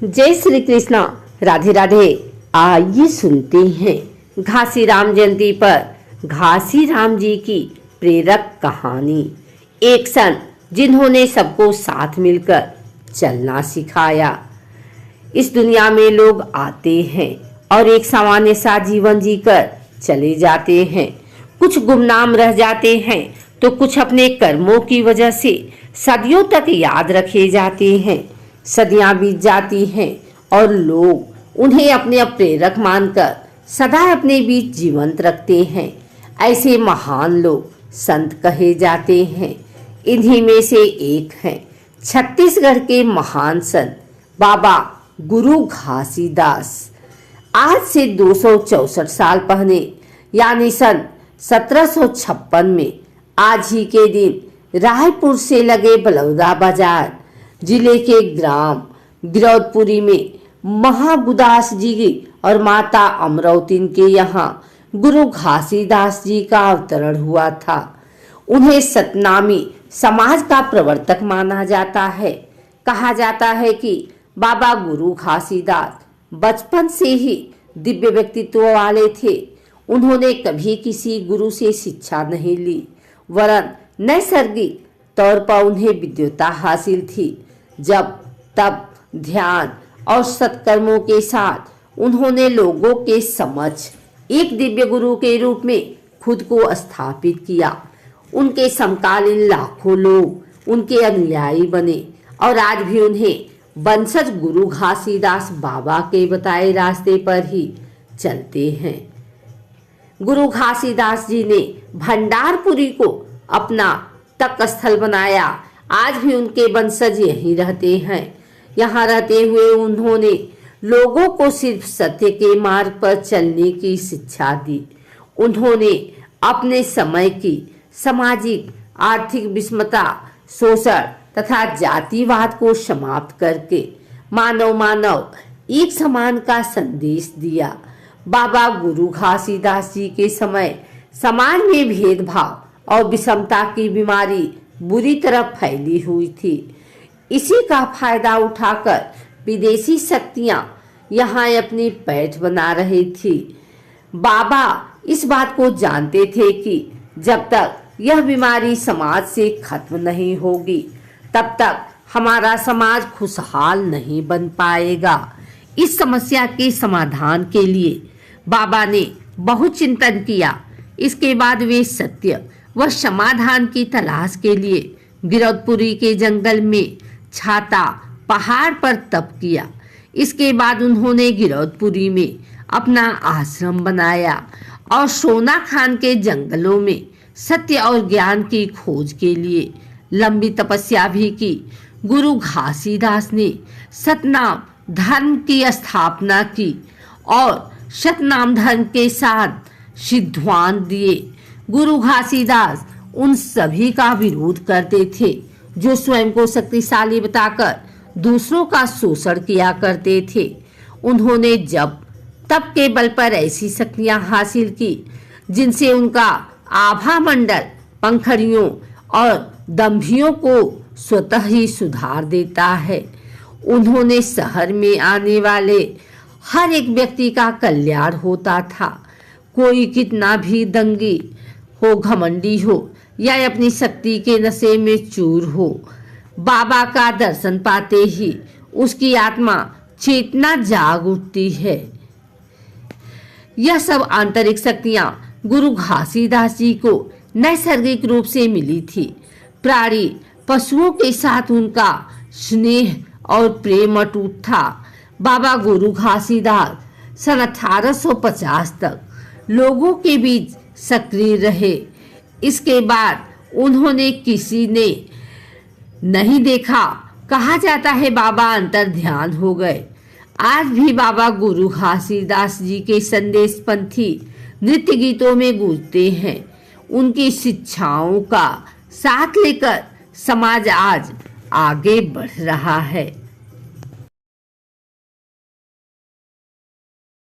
जय श्री कृष्णा, राधे राधे। आइए सुनते हैं घासी राम जयंती पर घासी राम जी की प्रेरक कहानी। एक संत जिन्होंने सबको साथ मिलकर चलना सिखाया। इस दुनिया में लोग आते हैं और एक सामान्य सा जीवन जीकर चले जाते हैं। कुछ गुमनाम रह जाते हैं तो कुछ अपने कर्मों की वजह से सदियों तक याद रखे जाते हैं। सदियां बीत जाती हैं और लोग उन्हें अपने प्रेरक मानकर सदा अपने बीच जीवंत रखते हैं। ऐसे महान लोग संत कहे जाते हैं। इन्हीं में से एक हैं छत्तीसगढ़ के महान संत बाबा गुरु घासीदास। आज से 264 साल पहले यानी सन 1756 में आज ही के दिन रायपुर से लगे बलौदा बाजार जिले के ग्राम गिरौदपुरी में महागुदास जी और माता अमरौतीन के यहाँ गुरु घासीदास जी का अवतरण हुआ था। उन्हें सतनामी समाज का प्रवर्तक माना जाता है। कहा जाता है कि बाबा गुरु घासीदास बचपन से ही दिव्य व्यक्तित्व वाले थे। उन्होंने कभी किसी गुरु से शिक्षा नहीं ली, वरन नैसर्गिक तौर पर उन्हें विद्वता हासिल थी। जब तब ध्यान और सत्कर्मों के साथ उन्होंने लोगों के समक्ष एक दिव्य गुरु के रूप में खुद को स्थापित किया। उनके समकालीन लाखों लोग उनके अनुयायी बने और आज भी उन्हें वंशज गुरु घासीदास बाबा के बताए रास्ते पर ही चलते हैं। गुरु घासीदास जी ने भंडारपुरी को अपना तप स्थल बनाया। आज भी उनके वंशज यहीं रहते हैं। यहाँ रहते हुए उन्होंने लोगों को सिर्फ सत्य के मार्ग पर चलने की शिक्षा दी। उन्होंने अपने समय की सामाजिक आर्थिक विषमता, शोषण तथा जातिवाद को समाप्त करके मानव एक समान का संदेश दिया। बाबा गुरु घासीदास जी के समय समाज में भेदभाव और विषमता की बीमारी बुरी तरह फैली हुई थी। इसी का फायदा उठाकर विदेशी शक्तियां यहाँ अपनी पैठ बना रही थी। बाबा इस बात को जानते थे कि जब तक यह बीमारी समाज से खत्म नहीं होगी तब तक हमारा समाज खुशहाल नहीं बन पाएगा। इस समस्या के समाधान के लिए बाबा ने बहुत चिंतन किया। इसके बाद वे सत्य व समाधान की तलाश के लिए गिरौदपुरी के जंगल में छाता पहाड़ पर तप किया। इसके बाद उन्होंने गिरौदपुरी में अपना आश्रम बनाया और सोना खान के जंगलों में सत्य और ज्ञान की खोज के लिए लंबी तपस्या भी की। गुरु घासीदास ने सतनाम धर्म की स्थापना की और सतनाम धर्म के साथ सिद्धांत दिए। गुरु घासीदास उन सभी का विरोध करते थे जो स्वयं को शक्तिशाली बताकर दूसरों का शोषण किया करते थे। उन्होंने जब तब के बल पर ऐसी शक्तियां हासिल की जिनसे उनका आभा मंडल पंखड़ियों और दंभियों को स्वतः ही सुधार देता है। उन्होंने शहर में आने वाले हर एक व्यक्ति का कल्याण होता था। कोई कितना भी दंगी हो, घमंडी हो या अपनी शक्ति के नशे में चूर हो, बाबा का दर्शन पाते ही उसकी आत्मा चेतना जाग उठती है। यह सब आंतरिक शक्तियां गुरु घासीदास जी को नैसर्गिक रूप से मिली थी। प्राणी पशुओं के साथ उनका स्नेह और प्रेम अटूट था। बाबा गुरु घासीदास सन 1850 तक लोगों के बीच सक्रिय रहे। इसके बाद उन्होंने किसी ने नहीं देखा। कहा जाता है बाबा अंतर ध्यान हो गए। आज भी बाबा गुरु घासीदास जी के संदेश पंथी नृत्य गीतों में गूंजते हैं। उनकी शिक्षाओं का साथ लेकर समाज आज आगे बढ़ रहा है।